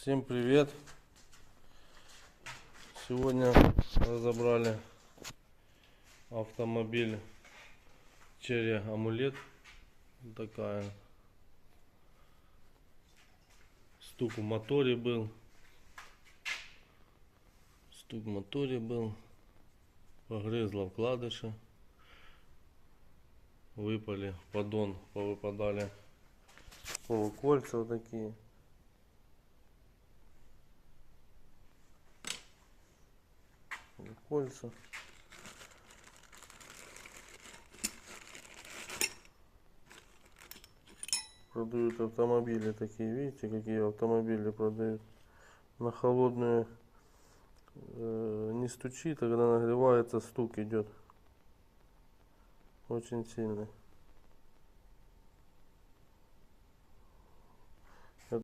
Всем привет! Сегодня разобрали автомобиль Cherry Amulet. Такая. Стук в моторе был. Погрызла вкладыши. Выпали поддон, повыпадали полукольца вот такие. Кольца. Продают автомобили такие, видите, какие автомобили продают. На холодную не стучит, а когда нагревается, стук идет очень сильный.